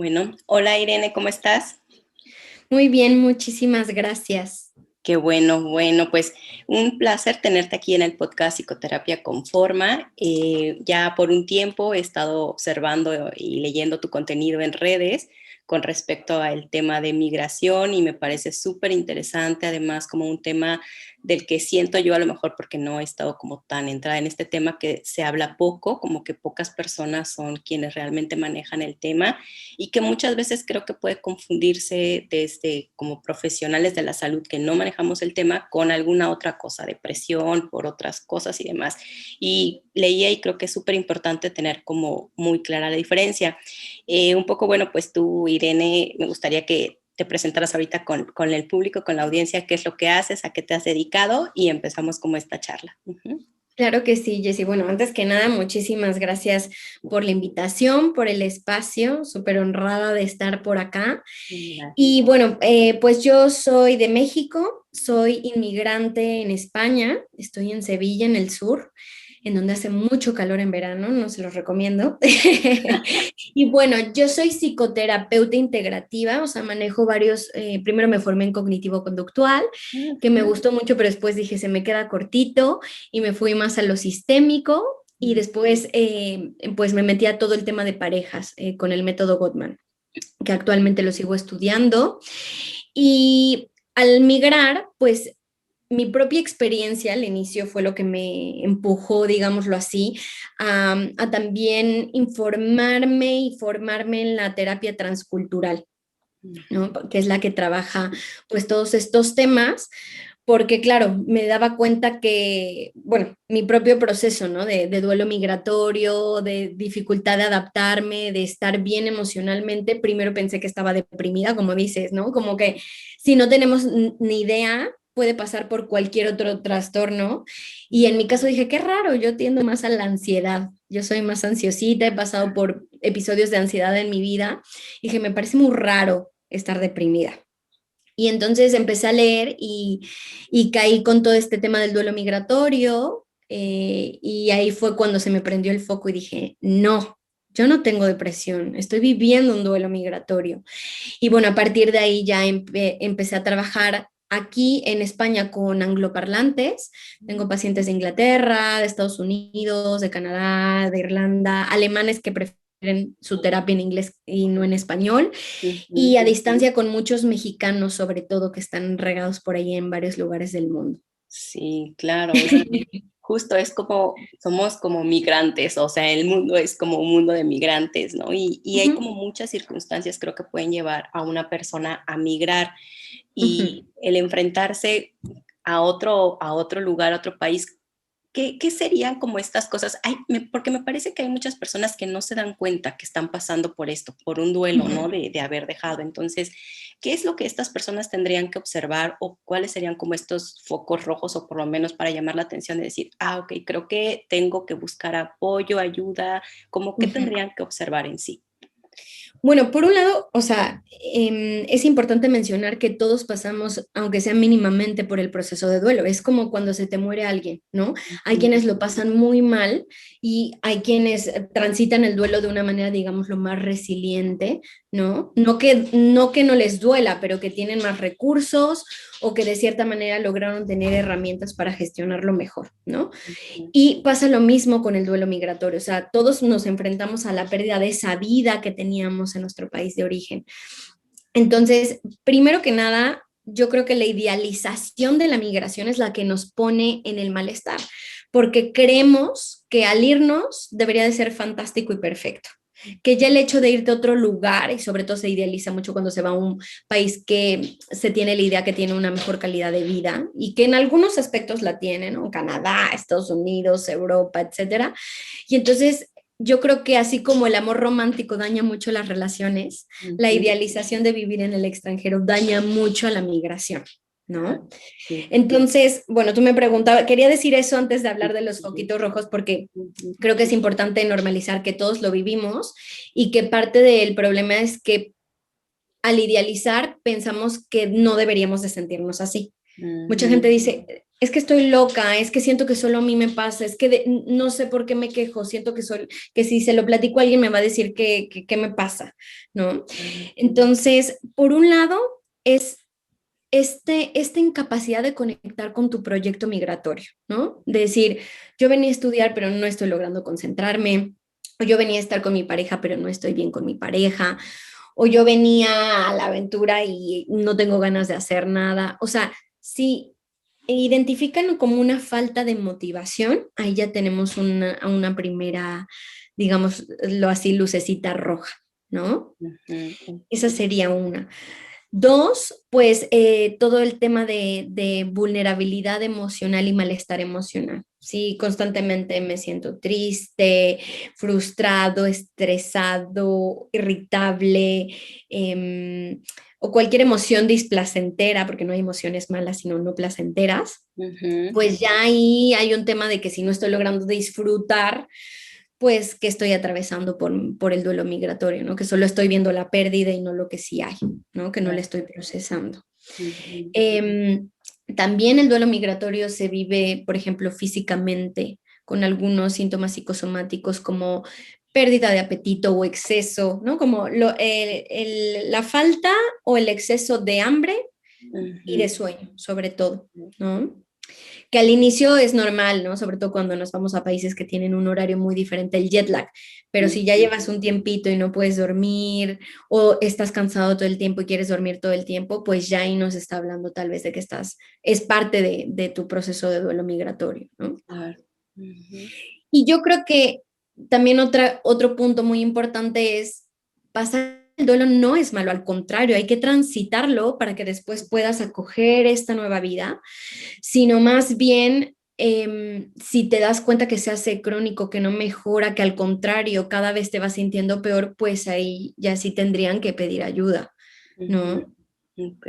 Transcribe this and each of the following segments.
Bueno, hola Irene, ¿cómo estás? Muy bien, muchísimas gracias. Qué bueno, pues un placer tenerte aquí en el podcast Psicoterapia con Forma. Ya por un tiempo he estado observando y leyendo tu contenido en redes con respecto al tema de migración y me parece súper interesante, además como un tema del que siento yo a lo mejor porque no he estado como tan entrada en este tema que se habla poco, como que pocas personas son quienes realmente manejan el tema y que muchas veces creo que puede confundirse desde como profesionales de la salud que no manejamos el tema con alguna otra cosa, depresión, por otras cosas y demás. Y leía y creo que es súper importante tener como muy clara la diferencia. Un poco, bueno, pues tú, Irene, me gustaría que te presentaras ahorita con el público, con la audiencia, qué es lo que haces, a qué te has dedicado y empezamos como esta charla. Claro que sí, Jessy. Bueno, antes que nada, muchísimas gracias por la invitación, por el espacio, súper honrada de estar por acá. Gracias. Y bueno, pues yo soy de México, soy inmigrante en España, estoy en Sevilla, en el sur, en donde hace mucho calor en verano, no se los recomiendo. Y bueno, yo soy psicoterapeuta integrativa, o sea, manejo varios, primero me formé en cognitivo-conductual, que me gustó mucho, pero después dije, se me queda cortito y me fui más a lo sistémico y después pues me metí a todo el tema de parejas con el método Gottman, que actualmente lo sigo estudiando. Y al migrar, pues mi propia experiencia al inicio fue lo que me empujó, digámoslo así, a también informarme y formarme en la terapia transcultural, ¿no? Que es la que trabaja pues todos estos temas, porque claro, me daba cuenta que, bueno, mi propio proceso, ¿no? De duelo migratorio, de dificultad de adaptarme, de estar bien emocionalmente, primero pensé que estaba deprimida, como dices, ¿no? Como que si no tenemos ni idea, puede pasar por cualquier otro trastorno. Y en mi caso dije, qué raro, yo tiendo más a la ansiedad, yo soy más ansiosita, he pasado por episodios de ansiedad en mi vida, y dije, me parece muy raro estar deprimida. Y entonces empecé a leer y caí con todo este tema del duelo migratorio y ahí fue cuando se me prendió el foco y dije, no, yo no tengo depresión, estoy viviendo un duelo migratorio. Y bueno, a partir de ahí ya empecé a trabajar aquí en España con angloparlantes. Tengo pacientes de Inglaterra, de Estados Unidos, de Canadá, de Irlanda, alemanes que prefieren su terapia en inglés y no en español, y Ujú. a distancia con muchos mexicanos, sobre todo, que están regados por ahí en varios lugares del mundo. Sí, claro. Justo es como, somos como migrantes, o sea, el mundo es como un mundo de migrantes, ¿no? Y hay Ujú, como muchas circunstancias creo que pueden llevar a una persona a migrar ujú. y el enfrentarse a otro lugar, a otro país. ¿Qué serían como estas cosas? Porque me parece que hay muchas personas que no se dan cuenta que están pasando por esto, por un duelo, ¿no? Ujú. De haber dejado. Entonces, ¿qué es lo que estas personas tendrían que observar o cuáles serían como estos focos rojos o por lo menos para llamar la atención de decir, ok, creo que tengo que buscar apoyo, ayuda, como qué Ujú. tendrían que observar en sí? Bueno, por un lado, o sea, es importante mencionar que todos pasamos, aunque sea mínimamente, por el proceso de duelo. Es como cuando se te muere alguien, ¿no? Hay quienes lo pasan muy mal y hay quienes transitan el duelo de una manera, digamos, lo más resiliente, ¿no? No que no les duela, pero que tienen más recursos o que de cierta manera lograron tener herramientas para gestionarlo mejor, ¿no? Y pasa lo mismo con el duelo migratorio, o sea, todos nos enfrentamos a la pérdida de esa vida que teníamos en nuestro país de origen. Entonces, primero que nada, yo creo que la idealización de la migración es la que nos pone en el malestar, porque creemos que al irnos debería de ser fantástico y perfecto, que ya el hecho de irte a otro lugar, y sobre todo se idealiza mucho cuando se va a un país que se tiene la idea que tiene una mejor calidad de vida y que en algunos aspectos la tienen, ¿no? Canadá, Estados Unidos, Europa, etcétera. Y entonces yo creo que así como el amor romántico daña mucho las relaciones, la Ujú. idealización de vivir en el extranjero daña mucho a la migración, Claro, ¿no? sí, Entonces, bueno, tú me preguntabas, quería decir eso antes de hablar sí, de los sí. foquitos rojos porque Ujú. creo que es importante normalizar que todos lo vivimos y que parte del problema es que al idealizar pensamos que no deberíamos de sentirnos así. Mucha gente dice, es que estoy loca, es que siento que solo a mí me pasa, es que no sé por qué me quejo, siento que si se lo platico a alguien me va a decir que me pasa, ¿no? Entonces, por un lado, es esta incapacidad de conectar con tu proyecto migratorio, ¿no? De decir, yo venía a estudiar, pero no estoy logrando concentrarme, o yo venía a estar con mi pareja, pero no estoy bien con mi pareja, o yo venía a la aventura y no tengo ganas de hacer nada. O sea, si identifican como una falta de motivación, ahí ya tenemos una primera, digámoslo así, lucecita roja, ¿no? Esa sería una. Dos, pues todo el tema de vulnerabilidad emocional y malestar emocional. Sí, constantemente me siento triste, frustrado, estresado, irritable, o cualquier emoción displacentera, porque no hay emociones malas, sino no placenteras. Pues ya ahí hay un tema de que si no estoy logrando disfrutar, pues que estoy atravesando por el duelo migratorio, ¿no? Que solo estoy viendo la pérdida y no lo que sí hay, ¿no? Que no la estoy procesando. También el duelo migratorio se vive, por ejemplo, físicamente, con algunos síntomas psicosomáticos como pérdida de apetito o exceso, ¿no? Como la falta o el exceso de hambre y de sueño, sobre todo, ¿no? Que al inicio es normal, ¿no? Sobre todo cuando nos vamos a países que tienen un horario muy diferente, el jet lag. Pero si ya llevas un tiempito y no puedes dormir o estás cansado todo el tiempo y quieres dormir todo el tiempo, pues ya ahí nos está hablando tal vez de que es parte de tu proceso de duelo migratorio, ¿no? Y yo creo que también otro punto muy importante es pasar el duelo no es malo, al contrario, hay que transitarlo para que después puedas acoger esta nueva vida, sino más bien si te das cuenta que se hace crónico, que no mejora, que al contrario cada vez te vas sintiendo peor, pues ahí ya sí tendrían que pedir ayuda, ¿no? Ok,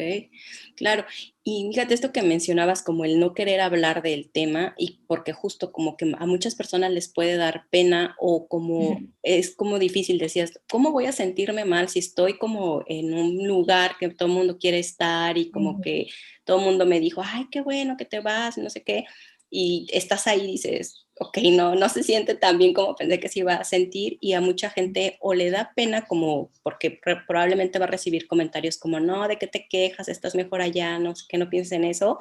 claro. Y fíjate esto que mencionabas, como el no querer hablar del tema, y porque justo como que a muchas personas les puede dar pena o como es como difícil, decías, ¿cómo voy a sentirme mal si estoy como en un lugar que todo el mundo quiere estar y como que todo el mundo me dijo, ay, qué bueno que te vas, no sé qué, y estás ahí y dices, ok, no se siente tan bien como pensé que se iba a sentir, y a mucha gente o le da pena como porque probablemente va a recibir comentarios como, no, ¿de qué te quejas? Estás mejor allá, no sé qué, no pienses en eso,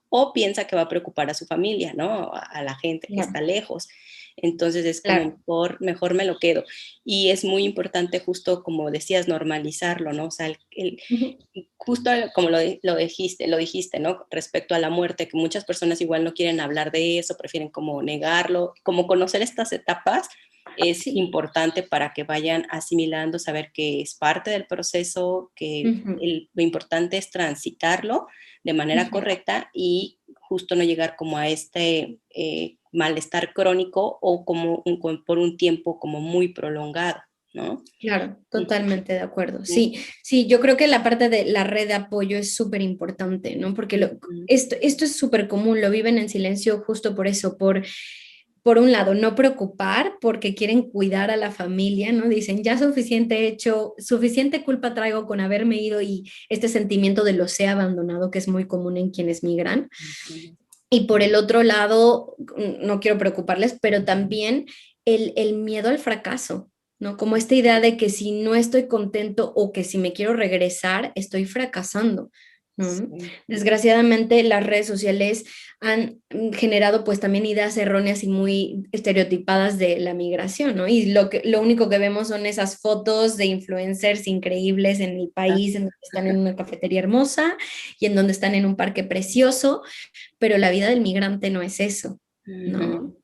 o piensa que va a preocupar a su familia, ¿no? A la gente que está Claro, lejos. Entonces es como, claro. mejor me lo quedo. Y es muy importante justo, como decías, normalizarlo, ¿no? O sea, justo como lo dijiste, ¿no? Respecto a la muerte, que muchas personas igual no quieren hablar de eso, prefieren como negarlo, como conocer estas etapas es Sí. importante para que vayan asimilando, saber que es parte del proceso, que lo importante es transitarlo de manera correcta y justo no llegar como a este malestar crónico o como por un tiempo como muy prolongado, ¿no? Claro, totalmente de acuerdo. Sí, sí, yo creo que la parte de la red de apoyo es súper importante, ¿no? Porque esto es súper común, lo viven en silencio justo por eso, por un lado, no preocupar porque quieren cuidar a la familia, ¿no? Dicen, ya suficiente he hecho, suficiente culpa traigo con haberme ido y este sentimiento de los he abandonado, que es muy común en quienes migran. Y por el otro lado, no quiero preocuparles, pero también el miedo al fracaso, ¿no? Como esta idea de que si no estoy contento o que si me quiero regresar, estoy fracasando, ¿no? Sí. Desgraciadamente las redes sociales han generado pues también ideas erróneas y muy estereotipadas de la migración, ¿no? Y lo único que vemos son esas fotos de influencers increíbles en el país, en donde están en una cafetería hermosa y en donde están en un parque precioso, pero la vida del migrante no es eso, Ujú. ¿no?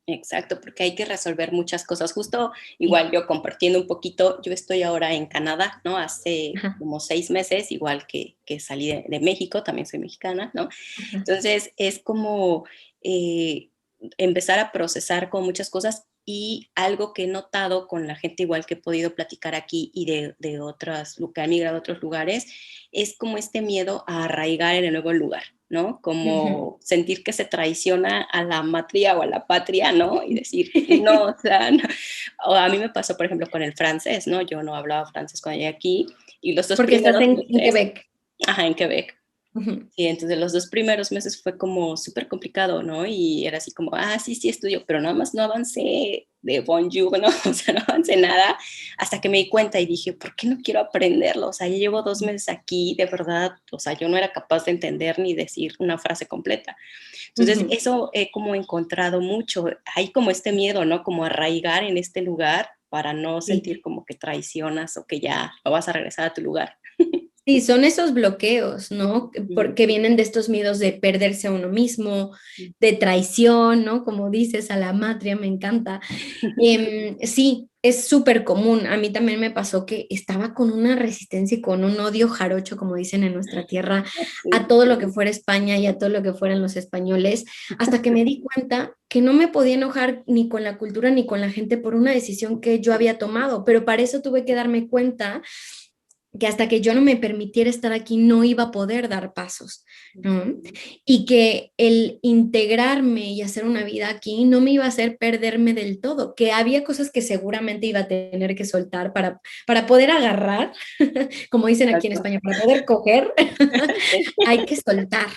Exacto, porque hay que resolver muchas cosas. Justo Sí. igual yo compartiendo un poquito, yo estoy ahora en Canadá, ¿no? Hace Ajá, como 6 meses, igual que salí de México, también soy mexicana, ¿no? ajá. Entonces es como eh, empezar a procesar con muchas cosas y algo que he notado con la gente igual que he podido platicar aquí y de otras, que han migrado a otros lugares, es como este miedo a arraigar en el nuevo lugar, ¿no? Ujú. Como sentir que se traiciona a la matria o a la patria, ¿no? Y decir, no, o sea, no. O a mí me pasó, por ejemplo, con el francés, ¿no? Yo no hablaba francés cuando llegué aquí y los dos Porque estás primeros en meses, Quebec. ajá, en Quebec. Ujú. Sí, entonces los 2 primeros meses fue como súper complicado, ¿no? Y era así como, sí, sí estudio, pero nada más no avancé de bonjour, ¿no? O sea, no avancé nada hasta que me di cuenta y dije: "¿Por qué no quiero aprenderlo?". O sea, ya llevo 2 meses aquí, de verdad, o sea, yo no era capaz de entender ni decir una frase completa. Entonces, Ujú. eso he como encontrado mucho. Hay como este miedo, ¿no? Como arraigar en este lugar para no Sí. sentir como que traicionas o que ya no vas a regresar a tu lugar. Sí, son esos bloqueos, ¿no? Ujú, Porque vienen de estos miedos de perderse a uno mismo, ujú. de traición, ¿no? Como dices, a la matria, me encanta. Sí, es súper común. A mí también me pasó que estaba con una resistencia y con un odio jarocho, como dicen en nuestra tierra, a Sí. todo lo que fuera España y a todo lo que fueran los españoles, hasta que me di cuenta que no me podía enojar ni con la cultura ni con la gente por una decisión que yo había tomado, pero para eso tuve que darme cuenta que hasta que yo no me permitiera estar aquí no iba a poder dar pasos, ¿no? Y que el integrarme y hacer una vida aquí no me iba a hacer perderme del todo, que había cosas que seguramente iba a tener que soltar para poder agarrar, como dicen aquí en Exacto. España, para poder coger, Sí, hay que soltar,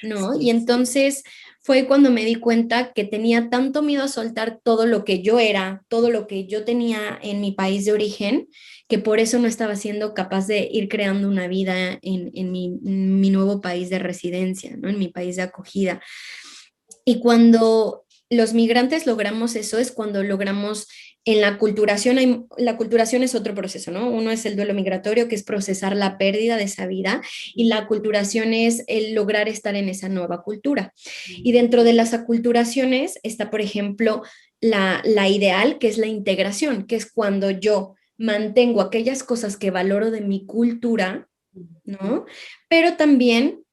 ¿no? Y sí, entonces fue cuando me di cuenta que tenía tanto miedo a soltar todo lo que yo era, todo lo que yo tenía en mi país de origen, que por eso no estaba siendo capaz de ir creando una vida en mi nuevo país de residencia, ¿no? En mi país de acogida. Y cuando los migrantes logramos eso es cuando logramos en la culturación, la culturación es otro proceso, ¿no? Uno es el duelo migratorio, que es procesar la pérdida de esa vida, y la culturación es el lograr estar en esa nueva cultura. Y dentro de las aculturaciones está, por ejemplo, la ideal, que es la integración, que es cuando yo mantengo aquellas cosas que valoro de mi cultura, ¿no? Pero también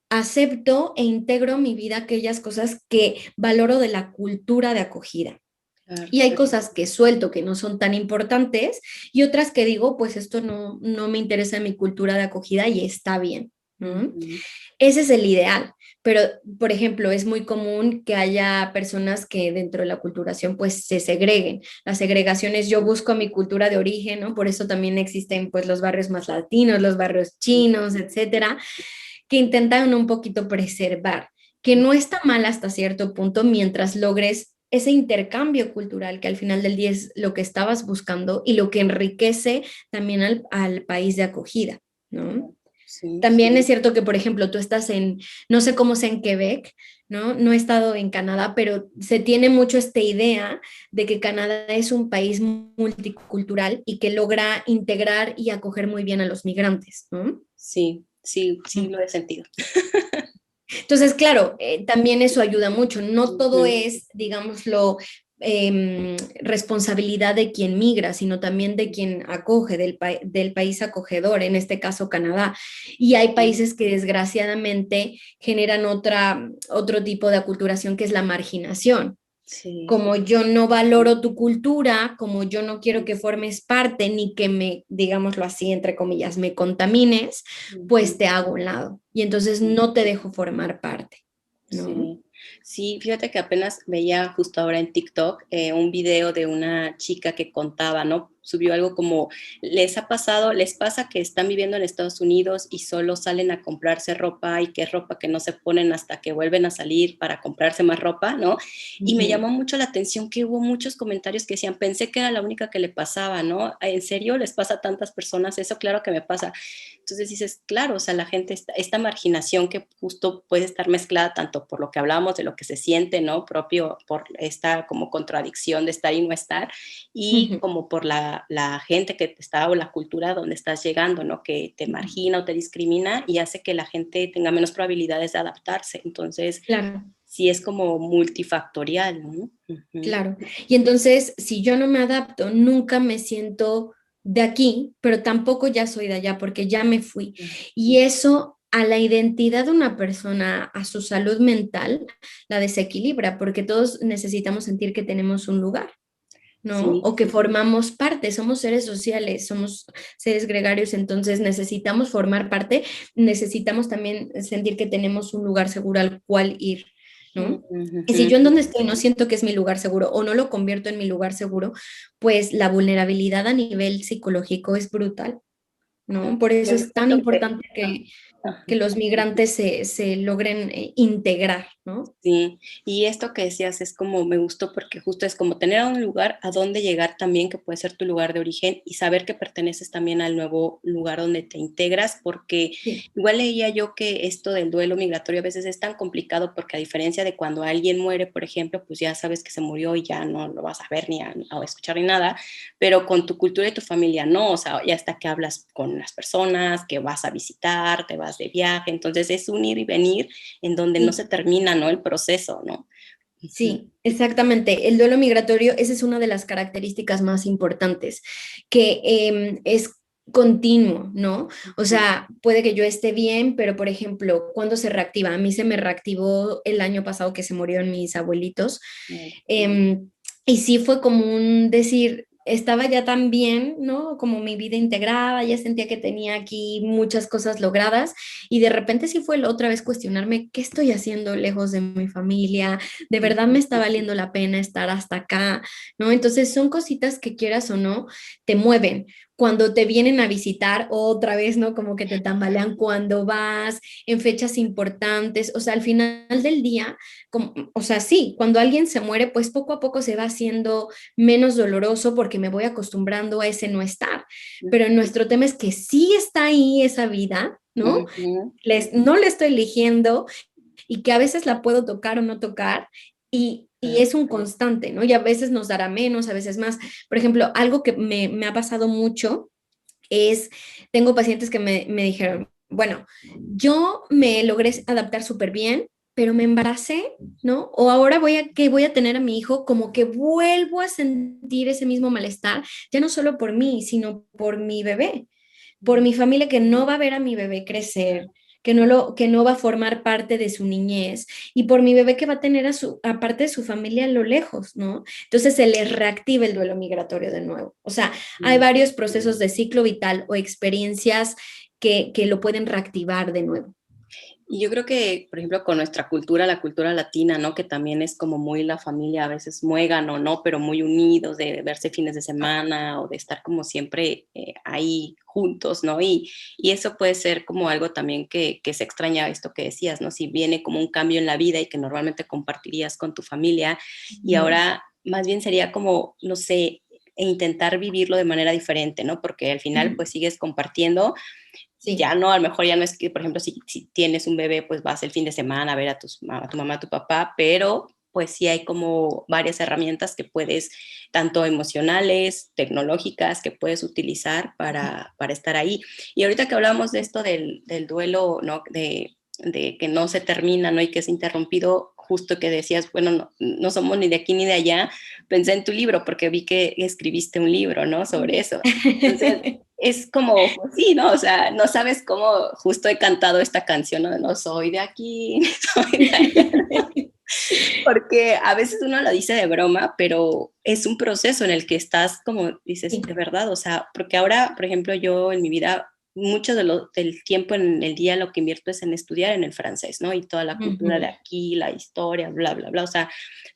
acepto e integro mi vida aquellas cosas que valoro de la cultura de acogida. claro. Y hay cosas que suelto que no son tan importantes y otras que digo, pues esto no me interesa en mi cultura de acogida y está bien, ¿no? Ujú. Ese es el ideal, pero por ejemplo, es muy común que haya personas que dentro de la culturación pues se segreguen. La segregación es yo busco mi cultura de origen, ¿no? Por eso también existen pues los barrios más latinos, los barrios chinos, etcétera, que intentan un poquito preservar, que no está mal hasta cierto punto mientras logres ese intercambio cultural que al final del día es lo que estabas buscando y lo que enriquece también al país de acogida, ¿no? Sí, También es cierto que, por ejemplo, tú estás no sé cómo sea en Quebec, ¿no? No he estado en Canadá, pero se tiene mucho esta idea de que Canadá es un país multicultural y que logra integrar y acoger muy bien a los migrantes, ¿no? sí, sí, sí lo he sentido. Entonces, claro, también eso ayuda mucho. No todo Ujú, es, digámoslo, responsabilidad de quien migra, sino también de quien acoge, del país acogedor, en este caso Canadá. Y hay sí, países que desgraciadamente generan otro tipo de aculturación que es la marginación. sí, Como yo no valoro tu cultura, como yo no quiero que formes parte ni que me, digámoslo así, entre comillas, me contamines, ujú. pues te hago a un lado y entonces no te dejo formar parte, ¿no? Sí, sí, fíjate que apenas veía justo ahora en TikTok un video de una chica que contaba, ¿no? Subió algo como, les pasa que están viviendo en Estados Unidos y solo salen a comprarse ropa y que es ropa que no se ponen hasta que vuelven a salir para comprarse más ropa, ¿no? Y me Ujú. llamó mucho la atención que hubo muchos comentarios que decían, pensé que era la única que le pasaba, ¿no? ¿En serio les pasa a tantas personas eso? Claro que me pasa. Entonces dices, claro, o sea, la gente, esta marginación que justo puede estar mezclada tanto por lo que hablábamos de lo que se siente, ¿no? Propio, por esta como contradicción de estar y no estar, y Ujú. como por la gente que te está o la cultura donde estás llegando, ¿no? Que te Ujú. margina o te discrimina y hace que la gente tenga menos probabilidades de adaptarse. Entonces, Claro, sí es como multifactorial, ¿no? Ujú. claro. Y entonces, si yo no me adapto, nunca me siento de aquí, pero tampoco ya soy de allá porque ya me fui. Y eso a la identidad de una persona, a su salud mental, la desequilibra, porque todos necesitamos sentir que tenemos un lugar, ¿no? Sí, O que formamos parte, somos seres sociales, somos seres gregarios, entonces necesitamos formar parte, necesitamos también sentir que tenemos un lugar seguro al cual ir, ¿no? Y si ujú. yo en donde estoy no siento que es mi lugar seguro o no lo convierto en mi lugar seguro, pues la vulnerabilidad a nivel psicológico es brutal, ¿no? Claro. Por Me eso es gusta tan esto que importante que... que los migrantes se logren integrar, ¿no? Sí, y esto que decías es como me gustó porque justo es como tener un lugar a donde llegar también, que puede ser tu lugar de origen, y saber que perteneces también al nuevo lugar donde te integras, porque Sí, igual leía yo que esto del duelo migratorio a veces es tan complicado porque a diferencia de cuando alguien muere, por ejemplo, pues ya sabes que se murió y ya no lo vas a ver ni a escuchar ni nada, pero con tu cultura y tu familia no, o sea, ya hasta que hablas con las personas, que vas a visitar, te vas de viaje, entonces es un ir y venir en donde no sí. se termina, ¿no? El proceso, ¿no? Ujú. Sí, exactamente. El duelo migratorio, esa es una de las características más importantes, que es continuo, ¿no? O sea, puede que yo esté bien, pero por ejemplo, ¿cuándo se reactiva? A mí se me reactivó el año pasado que se murieron mis abuelitos. em, y sí fue como un decir, estaba ya tan bien, ¿no? Como mi vida integrada, ya sentía que tenía aquí muchas cosas logradas y de repente sí fue la otra vez cuestionarme, ¿qué estoy haciendo lejos de mi familia? ¿De verdad me está valiendo la pena estar hasta acá? ¿No? Entonces son cositas que quieras o no, te mueven. Cuando te vienen a visitar otra vez, ¿no? Como que te tambalean cuando vas en fechas importantes, o sea, al final del día, como, o sea, sí, cuando alguien se muere, pues poco a poco se va haciendo menos doloroso porque me voy acostumbrando a ese no estar. Pero nuestro tema es que sí está ahí esa vida, ¿no? Ujú. No le estoy eligiendo y que a veces la puedo tocar o no tocar y es un constante, ¿no? Y a veces nos dará menos, a veces más. Por ejemplo, algo que me ha pasado mucho es, tengo pacientes que me dijeron, bueno, yo me logré adaptar súper bien, pero me embaracé, ¿no? O ahora que voy a tener a mi hijo, como que vuelvo a sentir ese mismo malestar, ya no solo por mí, sino por mi bebé, por mi familia que no va a ver a mi bebé crecer, que no va a formar parte de su niñez y por mi bebé que va a tener a parte de su familia a lo lejos, ¿no? Entonces se les reactiva el duelo migratorio de nuevo. O sea, hay varios procesos de ciclo vital o experiencias que lo pueden reactivar de nuevo. Y yo creo que, por ejemplo, con nuestra cultura, la cultura latina, ¿no? Que también es como muy la familia, a veces muégano, ¿no? Pero muy unidos, de verse fines de semana o de estar como siempre ahí juntos, ¿no? Y eso puede ser como algo también que se extraña esto que decías, ¿no? Si viene como un cambio en la vida y que normalmente compartirías con tu familia y ahora más bien sería como, no sé, intentar vivirlo de manera diferente, ¿no? Porque al final pues sigues compartiendo, Sí, ya no, a lo mejor ya no es que, por ejemplo, si tienes un bebé, pues vas el fin de semana a ver a tu mamá, a tu papá, pero pues sí hay como varias herramientas que puedes, tanto emocionales, tecnológicas, que puedes utilizar para estar ahí. Y ahorita que hablábamos de esto del duelo, ¿no? De que no se termina, ¿no? Y que es interrumpido, justo que decías, bueno, no somos ni de aquí ni de allá, pensé en tu libro porque vi que escribiste un libro, ¿no? Sobre eso. Entonces, es como, pues sí, ¿no? O sea, no sabes cómo justo he cantado esta canción, ¿no? No soy de aquí, ni soy de allá, porque a veces uno lo dice de broma, pero es un proceso en el que estás como, dices, de sí. verdad, o sea, porque ahora, por ejemplo, yo en mi vida, mucho del tiempo en el día lo que invierto es en estudiar en el francés, ¿no? Y toda la cultura de Ujú. aquí, la historia, bla, bla, bla, o sea,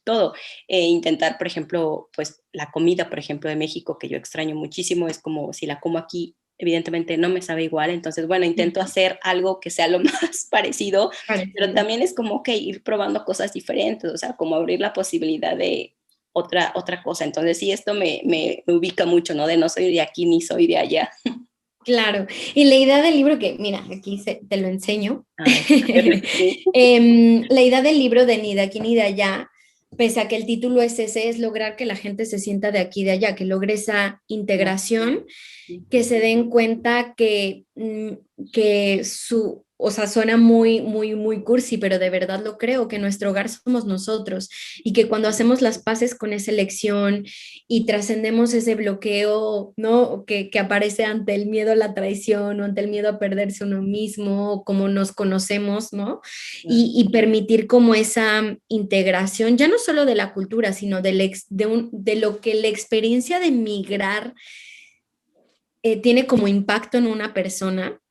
todo. Intentar, por ejemplo, pues la comida, por ejemplo, de México, que yo extraño muchísimo, es como si la como aquí, evidentemente no me sabe igual, entonces, bueno, intento Ujú. hacer algo que sea lo más parecido, pero Parecido. también es como que ir probando cosas diferentes, o sea, como abrir la posibilidad de otra cosa. Entonces, sí, esto me ubica mucho, ¿no? De no soy de aquí ni soy de allá. Claro. Y la idea del libro, que mira, aquí te lo enseño. Ay, a ver, sí. La idea del libro de Ni de aquí ni de allá, pese a que el título es ese, es lograr que la gente se sienta de aquí y de allá, que logre esa integración, que se den cuenta que o sea, suena muy, muy, muy cursi, pero de verdad lo creo, que nuestro hogar somos nosotros y que cuando hacemos las paces con esa elección y trascendemos ese bloqueo, ¿no? Que aparece ante el miedo a la traición o ante el miedo a perderse uno mismo, o como nos conocemos, ¿no? Y permitir como esa integración, ya no solo de la cultura, sino de lo que la experiencia de migrar tiene como impacto en una persona,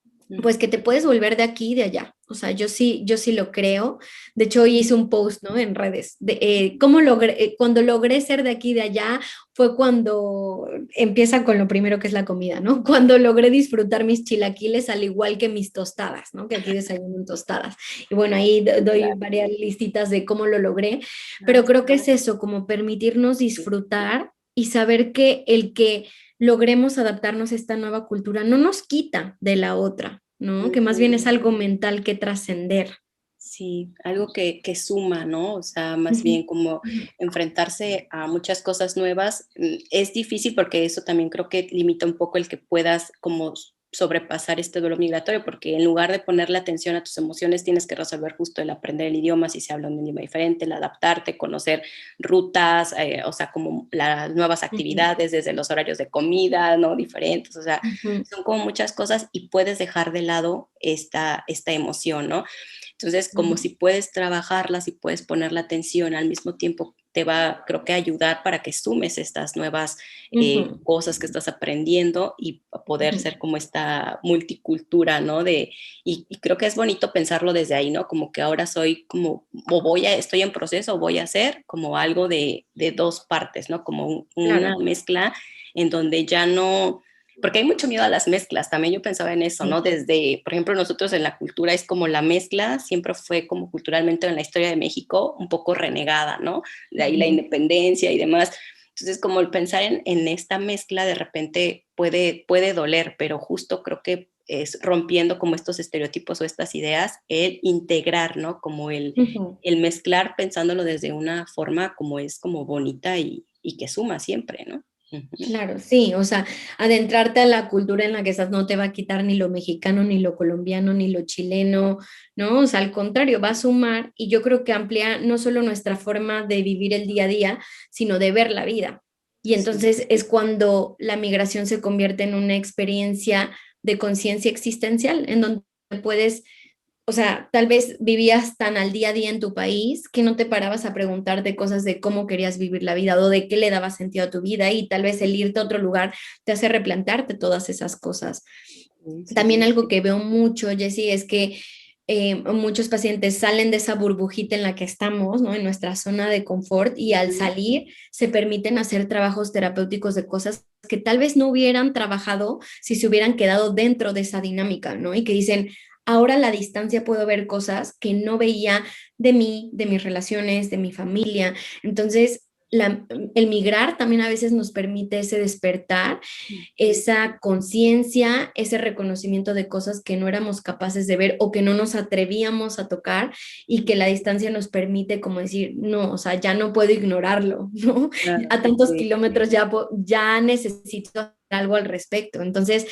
pues que te puedes volver de aquí y de allá. O sea, yo sí lo creo. De hecho, hoy hice un post, ¿no? En redes de cómo logré, cuando logré ser de aquí y de allá, fue cuando empieza con lo primero que es la comida, ¿no? Cuando logré disfrutar mis chilaquiles al igual que mis tostadas, ¿no? Que aquí desayunan tostadas. Y bueno, ahí doy Claro. varias listitas de cómo lo logré, Ah, pero creo que es eso, como permitirnos sí, disfrutar y saber que el que logremos adaptarnos a esta nueva cultura no nos quita de la otra, ¿no? Que más bien es ujú. algo mental que trascender. Sí, algo que suma, ¿no? O sea, más Ujú, bien como ujú, enfrentarse a muchas cosas nuevas. Es difícil porque eso también creo que limita un poco el que puedas como sobrepasar este duelo migratorio, porque en lugar de ponerle atención a tus emociones, tienes que resolver justo el aprender el idioma, si se habla un idioma diferente, el adaptarte, conocer rutas, o sea, como las nuevas ujú, actividades, desde los horarios de comida, ¿no? Diferentes, o sea, ujú, son como muchas cosas y puedes dejar de lado esta emoción, ¿no? Entonces, como ujú, si puedes trabajarla, si puedes poner la atención al mismo tiempo, te va, creo que, ayudar para que sumes estas nuevas ujú, cosas que estás aprendiendo y poder ujú. ser como esta multicultura, ¿no? Y creo que es bonito pensarlo desde ahí, ¿no? Como que ahora soy como, estoy en proceso, voy a hacer como algo de dos partes, ¿no? Como una Claro, mezcla en donde ya no, porque hay mucho miedo a las mezclas, también yo pensaba en eso, ¿no? sí. Desde, por ejemplo, nosotros en la cultura es como la mezcla, siempre fue como culturalmente en la historia de México un poco renegada, ¿no? De ahí la Ujú, independencia y demás. Entonces, como el pensar en esta mezcla de repente puede doler, pero justo creo que es rompiendo como estos estereotipos o estas ideas, el integrar, ¿no? Como ujú. el mezclar pensándolo desde una forma como es como bonita y que suma siempre, ¿no? Ujú. Claro, sí, o sea, adentrarte a la cultura en la que estás no te va a quitar ni lo mexicano, ni lo colombiano, ni lo chileno, ¿no? O sea, al contrario, va a sumar y yo creo que amplía no solo nuestra forma de vivir el día a día, sino de ver la vida. Y Sí. entonces es cuando la migración se convierte en una experiencia de conciencia existencial, en donde puedes, o sea, tal vez vivías tan al día a día en tu país que no te parabas a preguntarte cosas de cómo querías vivir la vida o de qué le daba sentido a tu vida y tal vez el irte a otro lugar te hace replantearte todas esas cosas. Sí, sí, También algo que veo mucho, Jessie, es que muchos pacientes salen de esa burbujita en la que estamos, ¿no? En nuestra zona de confort y al ujú, salir se permiten hacer trabajos terapéuticos de cosas que tal vez no hubieran trabajado si se hubieran quedado dentro de esa dinámica, ¿no? Y que dicen, ahora a la distancia puedo ver cosas que no veía de mí, de mis relaciones, de mi familia. Entonces, el migrar también a veces nos permite ese despertar, ujú. esa conciencia, ese reconocimiento de cosas que no éramos capaces de ver o que no nos atrevíamos a tocar y que la distancia nos permite como decir, no, o sea, ya no puedo ignorarlo, ¿no? Claro, A tantos sí. kilómetros ya, ya necesito hacer algo al respecto. Entonces,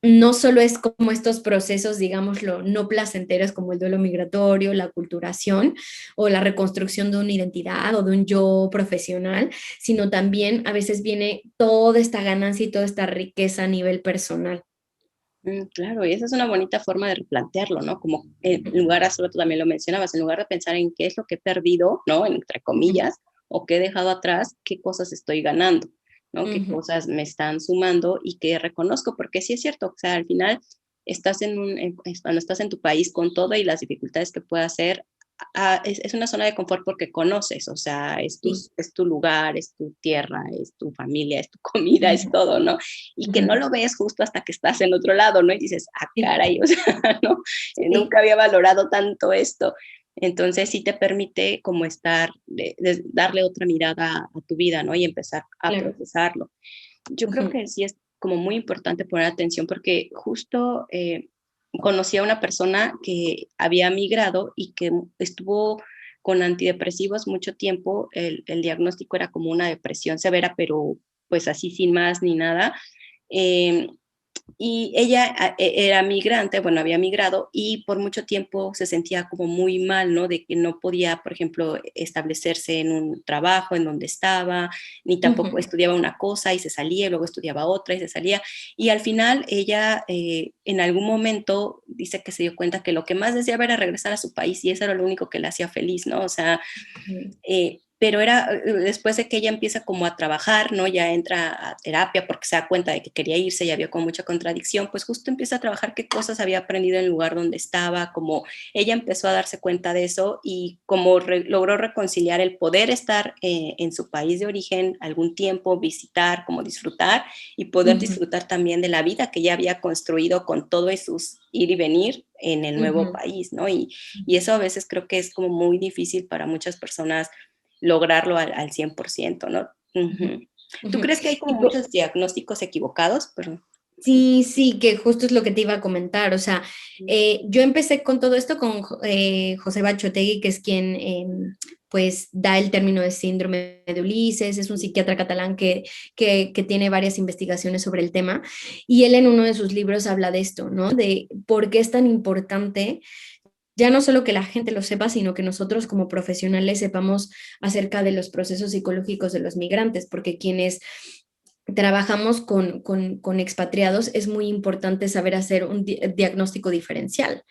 no solo es como estos procesos, digámoslo, no placenteros como el duelo migratorio, la culturación o la reconstrucción de una identidad o de un yo profesional, sino también a veces viene toda esta ganancia y toda esta riqueza a nivel personal. Claro, y esa es una bonita forma de replantearlo, ¿no? Como en lugar, hace rato también lo mencionabas, en lugar de pensar en qué es lo que he perdido, ¿no? Entre Ujú, comillas, o qué he dejado atrás, qué cosas estoy ganando, ¿no? Qué ujú, cosas me están sumando y que reconozco, porque sí es cierto, o sea, al final estás cuando estás en tu país con todo y las dificultades que pueda hacer, es una zona de confort porque conoces, o sea, sí, es tu lugar, es tu tierra, es tu familia, es tu comida, es ujú, todo, ¿no? Y que no ujú, lo ves justo hasta que estás en otro lado, ¿no? Y dices, sí, caray, o sea, ¿no? sí, Nunca había valorado tanto esto. Entonces sí te permite como estar, darle otra mirada a tu vida, ¿no? Y empezar a claro. procesarlo. Yo creo Ujú, que sí es como muy importante poner atención porque justo conocí a una persona que había migrado y que estuvo con antidepresivos mucho tiempo. El diagnóstico era como una depresión severa, pero pues así sin más ni nada. Eh, y ella era migrante, bueno, había migrado y por mucho tiempo se sentía como muy mal, ¿no? De que no podía, por ejemplo, establecerse en un trabajo en donde estaba, ni tampoco ujú, estudiaba una cosa y se salía, y luego estudiaba otra y se salía. Y al final ella en algún momento dice que se dio cuenta que lo que más deseaba era regresar a su país y eso era lo único que le hacía feliz, ¿no? O sea, ujú, pero era después de que ella empieza como a trabajar, ¿no? Ya entra a terapia porque se da cuenta de que quería irse y había como mucha contradicción, pues justo empieza a trabajar qué cosas había aprendido en el lugar donde estaba, como ella empezó a darse cuenta de eso y como logró reconciliar el poder estar en su país de origen algún tiempo, visitar, como disfrutar y poder disfrutar también de la vida que ya había construido con todo y sus ir y venir en el nuevo país, ¿no? Y eso a veces creo que es como muy difícil para muchas personas lograrlo al 100%, ¿no? ¿Tú crees que hay como muchos diagnósticos equivocados? Pero... Sí, sí, que justo es lo que te iba a comentar. O sea, yo empecé con todo esto con José Bachotegui, que es quien pues da el término de síndrome de Ulises, es un psiquiatra catalán que tiene varias investigaciones sobre el tema, y él en uno de sus libros habla de esto, ¿no? De por qué es tan importante ya no solo que la gente lo sepa, sino que nosotros como profesionales sepamos acerca de los procesos psicológicos de los migrantes, porque quienes trabajamos con expatriados es muy importante saber hacer un diagnóstico diferencial,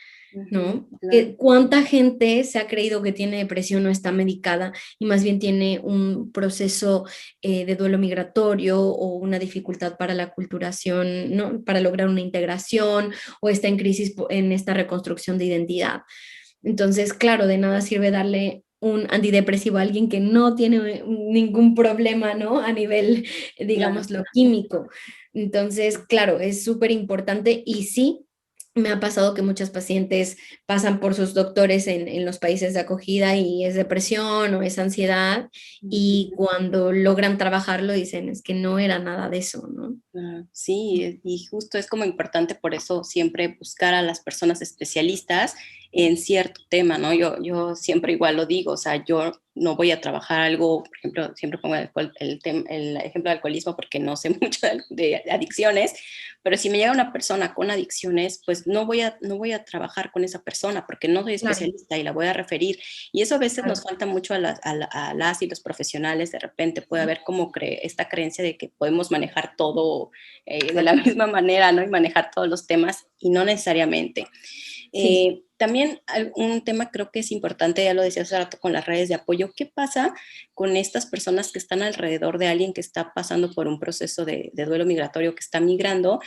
¿no? Claro. ¿Cuánta gente se ha creído que tiene depresión o está medicada y más bien tiene un proceso de duelo migratorio o una dificultad para la aculturación, ¿no? Para lograr una integración o está en crisis en esta reconstrucción de identidad? Entonces, claro, de nada sirve darle un antidepresivo a alguien que no tiene ningún problema, ¿no? A nivel, digamos, lo químico. Entonces, claro, es súper importante y sí, me ha pasado que muchas pacientes pasan por sus doctores en los países de acogida y es depresión o es ansiedad y cuando logran trabajarlo dicen es que no era nada de eso, ¿no? Sí, y justo es como importante por eso siempre buscar a las personas especialistas en cierto tema, ¿no? Yo siempre igual lo digo, o sea, yo no voy a trabajar algo, por ejemplo, siempre pongo el ejemplo de alcoholismo porque no sé mucho de adicciones, pero si me llega una persona con adicciones, pues no voy a trabajar con esa persona porque no soy especialista y la voy a referir. Y eso a veces nos falta mucho a las y los profesionales, de repente puede haber como esta creencia de que podemos manejar todo de la misma manera, ¿no? Y manejar todos los temas y no necesariamente. También un tema creo que es importante, ya lo decía hace rato con las redes de apoyo, ¿qué pasa con estas personas que están alrededor de alguien que está pasando por un proceso de duelo migratorio, que está migrando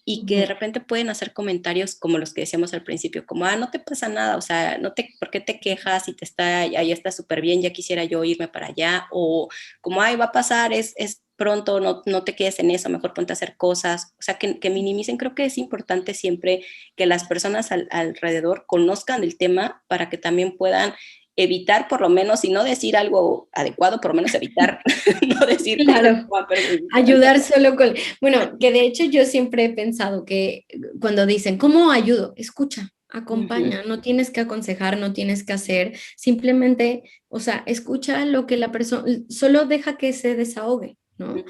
y que de repente pueden hacer comentarios como los que decíamos al principio, como, no te pasa nada, o sea, ¿por qué te quejas si ahí está súper bien, ya quisiera yo irme para allá? O como, va a pasar, es pronto, no te quedes en eso, mejor ponte a hacer cosas, o sea, que minimicen. Creo que es importante siempre que las personas alrededor conozcan el tema para que también puedan evitar por lo menos, si no decir algo adecuado, por lo menos evitar no decir Claro, cosas ayudar solo con... Bueno, que de hecho yo siempre he pensado que cuando dicen, ¿cómo ayudo? Escucha, acompaña, no tienes que aconsejar, no tienes que hacer, simplemente, o sea, escucha lo que la persona, solo deja que se desahogue, ¿no?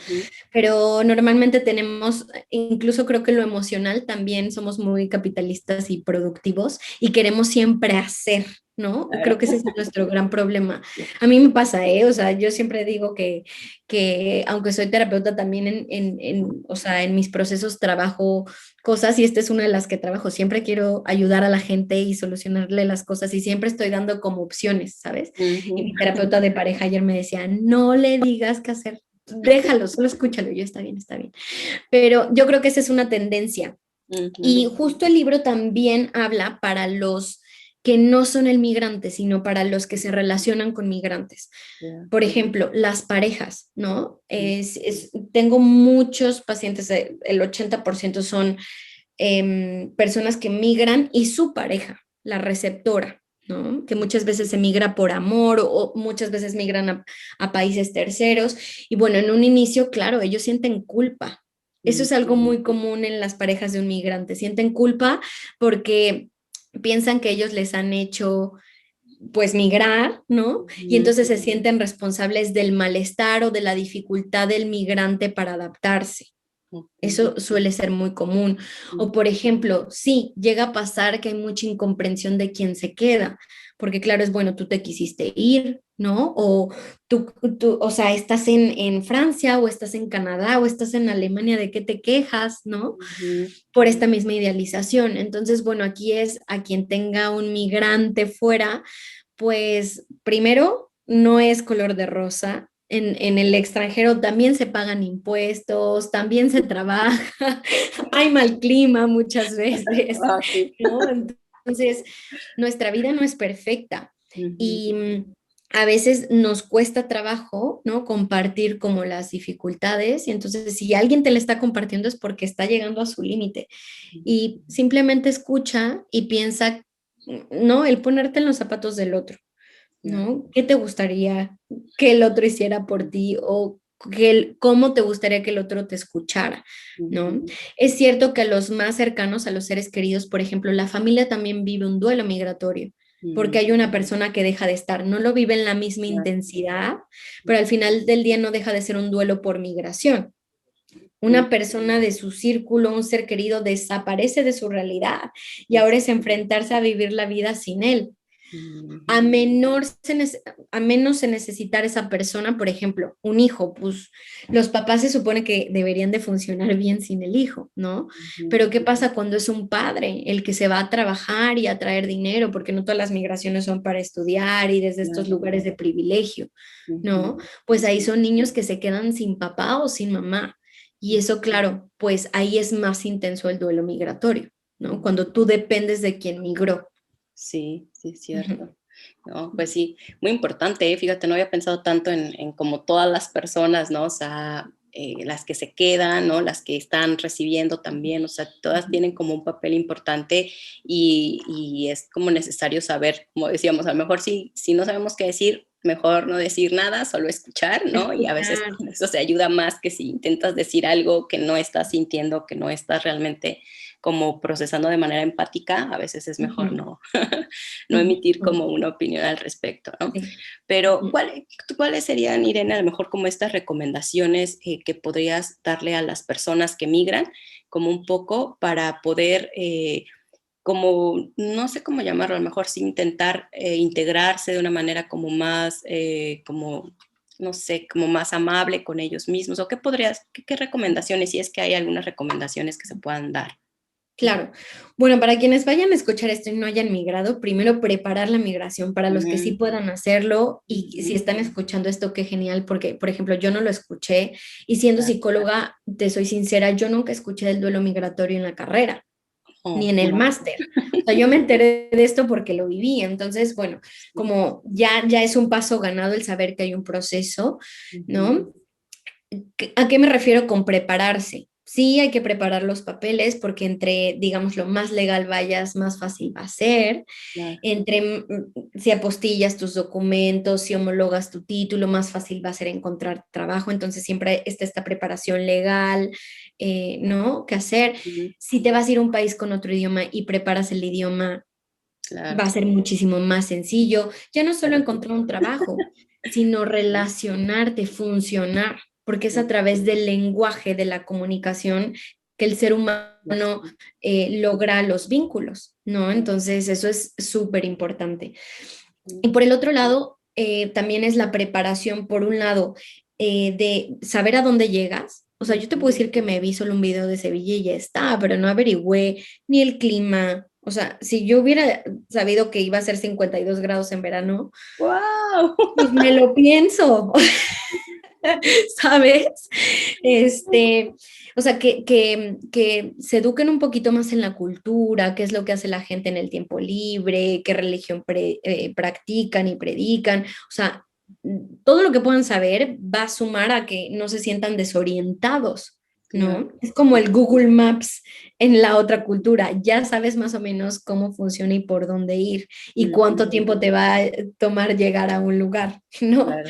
Pero normalmente tenemos, incluso creo que lo emocional también somos muy capitalistas y productivos y queremos siempre hacer, ¿no? Claro. Creo que ese es nuestro gran problema. A mí me pasa, ¿eh? O sea, yo siempre digo que aunque soy terapeuta, también o sea, en mis procesos trabajo cosas y esta es una de las que trabajo. Siempre quiero ayudar a la gente y solucionarle las cosas y siempre estoy dando como opciones, ¿sabes? Y mi terapeuta de pareja ayer me decía, no le digas qué hacer, déjalo, solo escúchalo, yo está bien, está bien. Pero yo creo que esa es una tendencia. Y justo el libro también habla para los que no son el migrante, sino para los que se relacionan con migrantes. Por ejemplo, las parejas, ¿no? Tengo muchos pacientes, el 80% son personas que migran y su pareja, la receptora, ¿no? Que muchas veces se migra por amor o muchas veces migran a países terceros. Y bueno, en un inicio, claro, ellos sienten culpa. Eso es algo muy común en las parejas de un migrante. Sienten culpa porque piensan que ellos les han hecho pues migrar, ¿no? Y entonces se sienten responsables del malestar o de la dificultad del migrante para adaptarse. Eso suele ser muy común. O por ejemplo, sí, llega a pasar que hay mucha incomprensión de quién se queda, porque claro, es bueno, tú te quisiste ir, ¿no? O o sea, estás en Francia o estás en Canadá o estás en Alemania, ¿de qué te quejas, ¿no? Por esta misma idealización. Entonces, bueno, aquí es a quien tenga un migrante fuera, pues primero no es color de rosa. En el extranjero también se pagan impuestos, también se trabaja, hay mal clima muchas veces, Ah, sí. ¿no? Entonces, nuestra vida no es perfecta Ujú, y a veces nos cuesta trabajo, ¿no? Compartir como las dificultades y entonces si alguien te le está compartiendo es porque está llegando a su límite y simplemente escucha y piensa, ¿no? El ponerte en los zapatos del otro. claro. ¿No? ¿Qué te gustaría que el otro hiciera por ti o cómo te gustaría que el otro te escuchara, ¿no? Ujú, Es cierto que a los más cercanos, a los seres queridos, por ejemplo, la familia también vive un duelo migratorio, porque ujú, hay una persona que deja de estar, no lo vive en la misma claro. intensidad, pero al final del día no deja de ser un duelo por migración. Sí, Una persona de su círculo, un ser querido, desaparece de su realidad y es- ahora es enfrentarse a vivir la vida sin él ujú, a, menor a menos se necesitar esa persona, por ejemplo, un hijo, pues los papás se supone que deberían de funcionar bien sin el hijo, ¿no? ujú, Pero ¿qué pasa cuando es un padre el que se va a trabajar y a traer dinero? Porque no todas las migraciones son para estudiar y desde estos claro. lugares de privilegio, Ujú, ¿no? Pues ahí son niños que se quedan sin papá o sin mamá. Y eso, claro, pues ahí es más intenso el duelo migratorio, ¿no? ujú. Cuando tú dependes de quien migró. Sí, sí, es Ujú. cierto. No, pues sí, muy importante, fíjate, no había pensado tanto en como todas las personas, ¿no? O sea, las que se quedan, ¿no? Las que están recibiendo también, o sea, todas tienen como un papel importante y es como necesario saber, como decíamos, a lo mejor si no sabemos qué decir, mejor no decir nada, solo escuchar, ¿no? Y a veces Escuchar. eso se ayuda más que si intentas decir algo que no estás sintiendo, que no estás realmente como procesando de manera empática, a veces es mejor Ujú, no, no emitir ujú, como una opinión al respecto, ¿no? sí, Pero, ujú. ¿cuáles serían, Irene, a lo mejor como estas recomendaciones que podrías darle a las personas que migran, como un poco para poder, como, no sé cómo llamarlo, a lo mejor sí intentar integrarse de una manera como más, como, no sé, como más amable con ellos mismos? ¿O qué podrías, qué recomendaciones, si es que hay algunas recomendaciones que se puedan dar? Claro. Bueno, para quienes vayan a escuchar esto y no hayan migrado, primero preparar la migración para los que sí Mm, puedan hacerlo y si ujú, están escuchando esto, qué genial, porque, por ejemplo, yo no lo escuché y siendo claro. psicóloga, te soy sincera, yo nunca escuché del duelo migratorio en la carrera, ni Oh, en el wow. máster. O sea, yo me enteré de esto porque lo viví. Entonces, bueno, Sí. como ya es un paso ganado el saber que hay un proceso, Ujú, ¿no? ¿A qué me refiero con prepararse? Sí, hay que preparar los papeles porque entre, digamos, lo más legal vayas, más fácil va a ser. claro. Entre si apostillas tus documentos, si homologas tu título, más fácil va a ser encontrar trabajo. Entonces siempre está esta preparación legal, ¿no? ¿Qué hacer? Ujú, Si te vas a ir a un país con otro idioma y preparas el idioma, claro, va a ser muchísimo más sencillo. Ya no solo encontrar un trabajo, sino relacionarte, funcionar, porque es a través del lenguaje, de la comunicación, que el ser humano logra los vínculos, ¿no? Entonces, eso es súper importante. Y por el otro lado, también es la preparación, por un lado, de saber a dónde llegas. O sea, yo te puedo decir que me vi solo un video de Sevilla y ya está, pero no averigüé ni el clima. O sea, si yo hubiera sabido que iba a ser 52 grados en verano, wow. pues me lo pienso, ¿sabes? O sea, que se eduquen un poquito más en la cultura, qué es lo que hace la gente en el tiempo libre, qué religión practican y predican. O sea, todo lo que puedan saber va a sumar a que no se sientan desorientados, Claro, ¿no? Es como el Google Maps en la otra cultura. Ya sabes más o menos cómo funciona y por dónde ir y ujú, cuánto tiempo te va a tomar llegar a un lugar, ¿no? claro.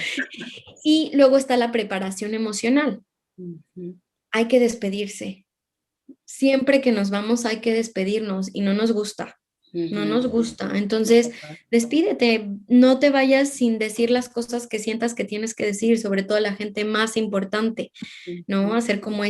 Y luego está la preparación emocional. Ujú, Hay que despedirse. Siempre que nos vamos hay que despedirnos y no nos gusta. No ujú, nos gusta. Entonces, despídete. No te vayas sin decir las cosas que sientas que tienes que decir, sobre todo a la gente más importante, ¿no? ujú, Hacer como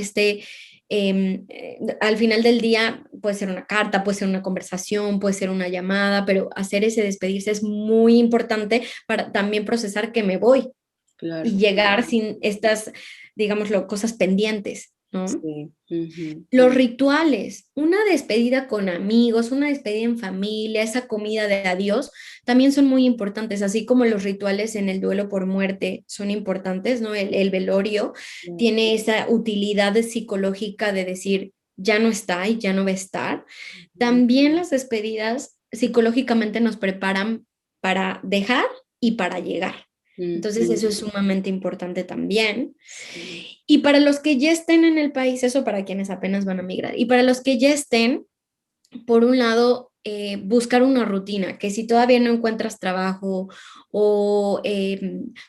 al final del día puede ser una carta, puede ser una conversación, puede ser una llamada, pero hacer ese despedirse es muy importante para también procesar que me voy claro, y llegar sin estas, digámoslo, cosas pendientes. ¿no? Sí. Ujú. Los rituales, una despedida con amigos, una despedida en familia, esa comida de adiós, también son muy importantes, así como los rituales en el duelo por muerte son importantes, ¿no? El velorio tiene esa utilidad psicológica de decir, ya no está y ya no va a estar. También las despedidas psicológicamente nos preparan para dejar y para llegar. Entonces Ujú. eso es sumamente importante también. Sí. Y para los que ya estén en el país, eso para quienes apenas van a migrar. Y para los que ya estén, por un lado, buscar una rutina, que si todavía no encuentras trabajo o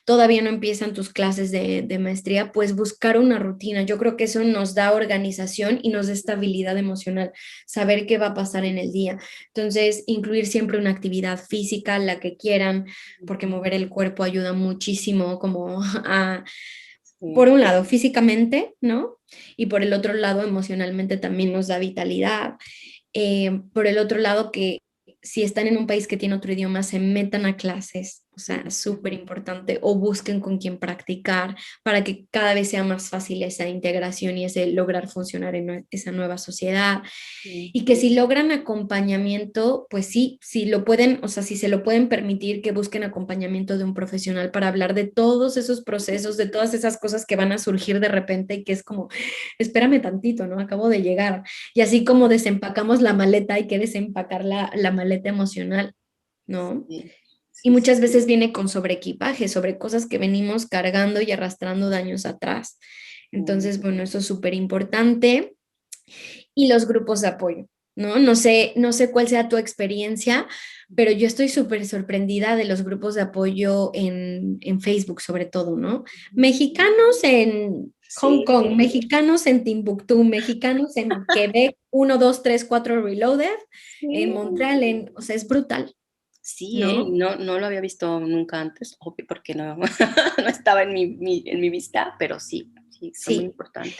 todavía no empiezan tus clases de maestría, pues buscar una rutina. Yo creo que eso nos da organización y nos da estabilidad emocional, saber qué va a pasar en el día. Entonces, incluir siempre una actividad física, la que quieran, porque mover el cuerpo ayuda muchísimo como a por Sí. un lado, físicamente, ¿no? Y por el otro lado, emocionalmente también nos da vitalidad. Por el otro lado, que si están en un país que tiene otro idioma, se metan a clases, o sea, súper importante, o busquen con quién practicar para que cada vez sea más fácil esa integración y ese lograr funcionar en esa nueva sociedad. Sí. Y que si logran acompañamiento, pues sí, si lo pueden, o sea, si se lo pueden permitir, que busquen acompañamiento de un profesional para hablar de todos esos procesos, de todas esas cosas que van a surgir de repente y que es como, espérame tantito, ¿no? Acabo de llegar. Y así como desempacamos la maleta, hay que desempacar la maleta emocional, ¿no? Sí. Y Sí. muchas veces viene con sobreequipaje, sobre cosas que venimos cargando y arrastrando de años atrás. Sí. Entonces, bueno, eso es súper importante. Y los grupos de apoyo, ¿no? No sé cuál sea tu experiencia, pero yo estoy súper sorprendida de los grupos de apoyo en Facebook, sobre todo, ¿no? Mexicanos en Hong Sí. Kong, mexicanos en Timbuktu, mexicanos en Quebec, 1, 2, 3, 4 Reloaded, en Sí. Montreal, o sea, es brutal, Sí, ¿no? no, no lo había visto nunca antes, obvio, porque no, no estaba en en mi vista, pero sí, sí, son muy Sí. importantes.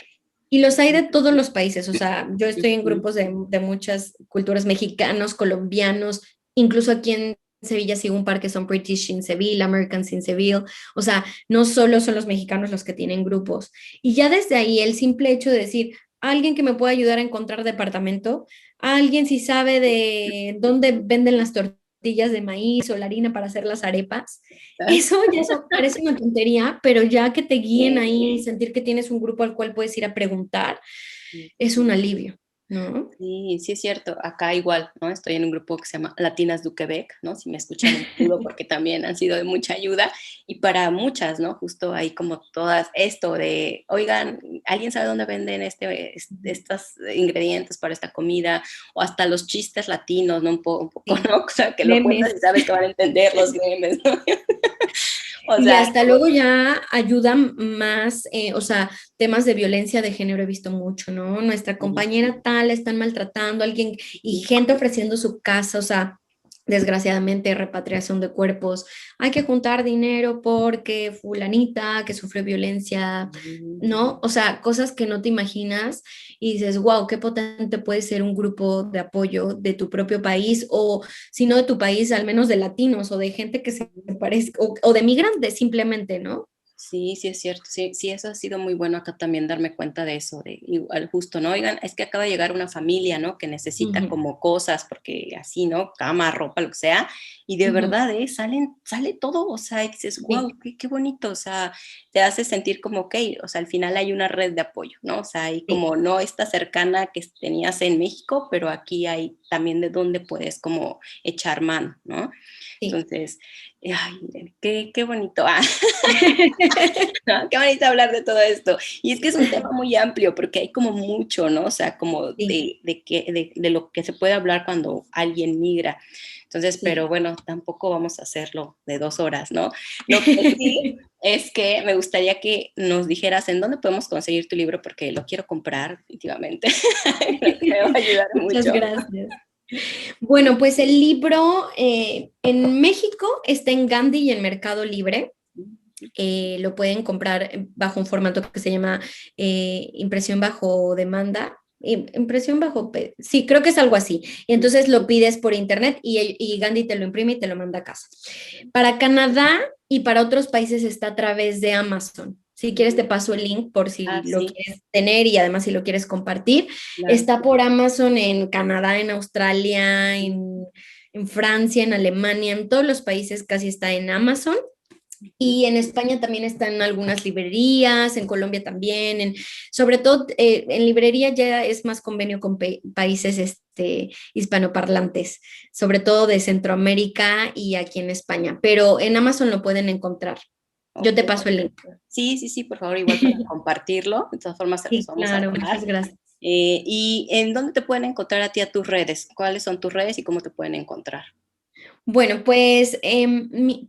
Y los hay de todos los países, o sea, yo estoy en Ujú. grupos de muchas culturas, mexicanos, colombianos, incluso aquí en Sevilla sigo un par que son British in Seville, Americans in Seville, o sea, no solo son los mexicanos los que tienen grupos. Y ya desde ahí el simple hecho de decir, alguien que me pueda ayudar a encontrar departamento, alguien si sabe de dónde venden las tortillas de maíz o la harina para hacer las arepas, eso parece una tontería, pero ya que te guíen ahí y sentir que tienes un grupo al cual puedes ir a preguntar, Sí. es un alivio, ¿no? Sí, sí es cierto. Acá igual, ¿no? Estoy en un grupo que se llama Latinas du Quebec, ¿no? Si me escuchan un saludo porque también han sido de mucha ayuda y para muchas, ¿no? Justo ahí como todas esto de, oigan, ¿alguien sabe dónde venden estos ingredientes para esta comida? O hasta los chistes latinos, ¿no? Un poco, Sí, ¿no? O sea, que lo cuentas memes. y sabes que van a entender los memes, ¿no? O Y sea, hasta luego ya ayudan más, o sea, temas de violencia de género he visto mucho, ¿no? Nuestra sí, compañera tal la están maltratando, alguien y gente ofreciendo su casa, o sea, desgraciadamente repatriación de cuerpos. Hay que juntar dinero porque fulanita que sufrió violencia, sí. ¿no? O sea, cosas que no te imaginas y dices, wow, qué potente puede ser un grupo de apoyo de tu propio país o si no de tu país, al menos de latinos o de gente que se parezca, o de migrantes simplemente, ¿no? Sí, sí es cierto, sí, sí, eso ha sido muy bueno acá también darme cuenta de eso, de igual justo, ¿no? Oigan, es que acaba de llegar una familia, ¿no? Que necesita Ujú, como cosas, porque así, ¿no? Cama, ropa, lo que sea, y de ujú, verdad, sale todo, o sea, y dices, wow, sí, qué bonito, o sea, te hace sentir como, ok, o sea, al final hay una red de apoyo, ¿no? O sea, y sí, como no esta cercana que tenías en México, pero aquí hay también de donde puedes como echar mano, ¿no? sí. Entonces, ay, qué bonito. ¿No? Qué bonito hablar de todo esto. Y es que es un tema muy amplio porque hay como mucho, ¿no? O sea, como Sí, de lo que se puede hablar cuando alguien migra. Entonces, sí. pero bueno, tampoco vamos a hacerlo de 2 horas, ¿no? Lo que sí es que me gustaría que nos dijeras en dónde podemos conseguir tu libro porque lo quiero comprar definitivamente. Creo que me va a ayudar Muchas mucho. gracias. Bueno, pues el libro en México está en Gandhi y en Mercado Libre. Lo pueden comprar bajo un formato que se llama impresión bajo demanda. Impresión bajo, sí, creo que es algo así. Y entonces lo pides por internet y Gandhi te lo imprime y te lo manda a casa. Para Canadá y para otros países está a través de Amazon. Si quieres te paso el link por si Ah, lo sí, quieres tener y además si lo quieres compartir. claro. Está por Amazon en Canadá, en Australia, en Francia, en Alemania, en todos los países casi está en Amazon. Ujú. Y en España también está en algunas librerías, en Colombia también, sobre todo en librería ya es más convenio con países hispanoparlantes, sobre todo de Centroamérica y aquí en España, pero en Amazon lo pueden encontrar. Yo Ok, te paso el link. perfecto. Sí, sí, sí, por favor, igual para compartirlo. De todas formas, se los Sí, vamos a claro, dejar. muchas gracias. ¿Y en dónde te pueden encontrar a ti, a tus redes? ¿Cuáles son tus redes y cómo te pueden encontrar? Bueno, pues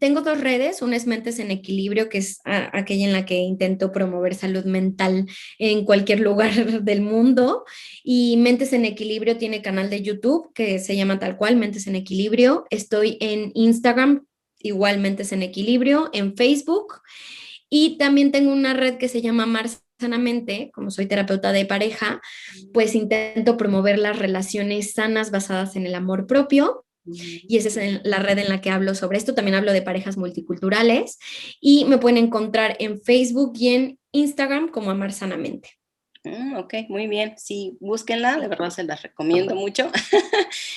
tengo dos redes, una es Mentes en Equilibrio, que es aquella en la que intento promover salud mental en cualquier lugar del mundo, y Mentes en Equilibrio tiene canal de YouTube que se llama tal cual, Mentes en Equilibrio. Estoy en Instagram, igual Mentes en Equilibrio, en Facebook, y también tengo una red que se llama Amar Sanamente, como soy terapeuta de pareja, pues intento promover las relaciones sanas basadas en el amor propio Ujú. y esa es la red en la que hablo sobre esto. También hablo de parejas multiculturales y me pueden encontrar en Facebook y en Instagram como Amar Sanamente. Ok, muy bien. Sí, búsquenla, de verdad se las recomiendo mucho.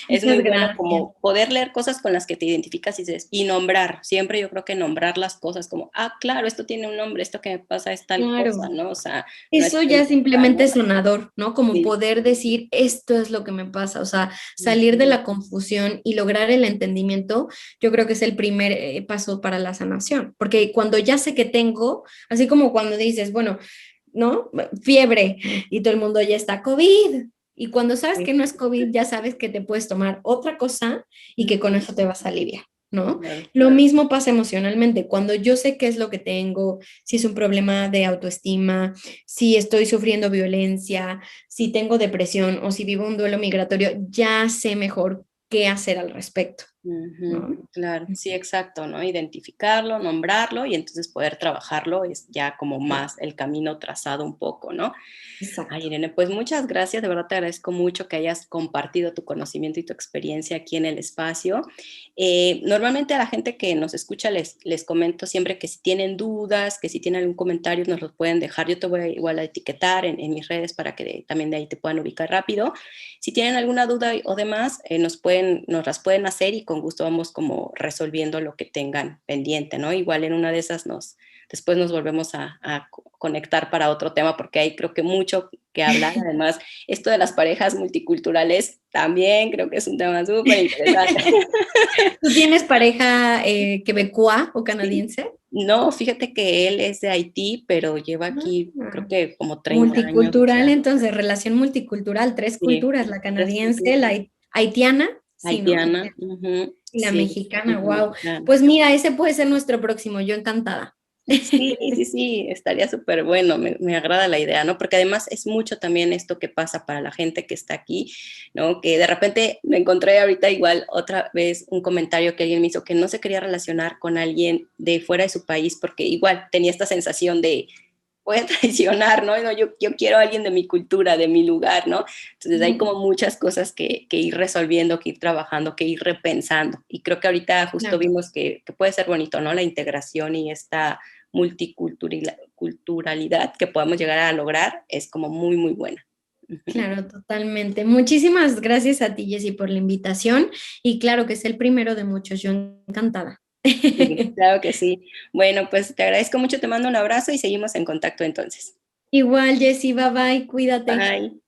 Es muy Muchas bueno gracias. como poder leer cosas con las que te identificas y nombrar. Siempre yo creo que nombrar las cosas como, ah, claro, esto tiene un nombre, esto que me pasa es tal cosa, Claro. ¿no? O sea, no Eso ya estoy simplemente jugando. es sonador, ¿no? Como Sí. poder decir, esto es lo que me pasa, o sea, salir de Ujú. la confusión y lograr el entendimiento, yo creo que es el primer paso para la sanación, porque cuando ya sé que tengo, así como cuando dices, bueno, ¿no? Fiebre y todo el mundo ya está COVID. Y cuando sabes Sí. que no es COVID, ya sabes que te puedes tomar otra cosa y que con Ujú. eso te vas a aliviar, ¿no? Claro. Lo mismo pasa emocionalmente. Cuando yo sé qué es lo que tengo, si es un problema de autoestima, si estoy sufriendo violencia, si tengo depresión o si vivo un duelo migratorio, ya sé mejor qué hacer al respecto, Ujú, ¿no? claro, sí, exacto, ¿no? Identificarlo, nombrarlo y entonces poder trabajarlo es ya como más el camino trazado un poco, ¿no? Ay, Exacto. Irene, pues muchas gracias, de verdad te agradezco mucho que hayas compartido tu conocimiento y tu experiencia aquí en el espacio. Normalmente a la gente que nos escucha les comento siempre que si tienen dudas, que si tienen algún comentario nos los pueden dejar. Yo te voy igual a etiquetar en mis redes para que también de ahí te puedan ubicar rápido. Si tienen alguna duda o demás, nos las pueden hacer y con gusto vamos como resolviendo lo que tengan pendiente, ¿no? Igual en una de esas después nos volvemos a conectar para otro tema porque hay creo que mucho que hablar. Además, esto de las parejas multiculturales también creo que es un tema súper interesante. ¿Tú tienes pareja quebecoa o Sí. canadiense? No, fíjate que él es de Haití, pero lleva aquí Ah, creo que como 30 años, o multicultural, sea, entonces, relación multicultural, tres sí, culturas, la tres canadiense, culturas. la haitiana, sí, ¿no? Haitiana, ujú, Y la sí, y mexicana, la wow. mexicana. Pues mira, ese puede ser nuestro próximo, yo encantada. Sí, sí, sí, estaría súper bueno, me agrada la idea, ¿no? Porque además es mucho también esto que pasa para la gente que está aquí, ¿no? Que de repente me encontré ahorita igual otra vez un comentario que alguien me hizo que no se quería relacionar con alguien de fuera de su país porque igual tenía esta sensación de voy a traicionar, ¿no? No, yo quiero a alguien de mi cultura, de mi lugar, ¿no? Entonces hay como muchas cosas que ir resolviendo, que ir trabajando, que ir repensando. Y creo que ahorita justo Claro, vimos que puede ser bonito, ¿no? La integración y esta multiculturalidad que podamos llegar a lograr es como muy, muy buena. claro, totalmente. Muchísimas gracias a ti, Jessy, por la invitación y claro que es el primero de muchos, yo encantada. Sí, claro que sí. Bueno, pues te agradezco mucho, te mando un abrazo y seguimos en contacto entonces. Igual, Jessy, bye bye, cuídate. Bye.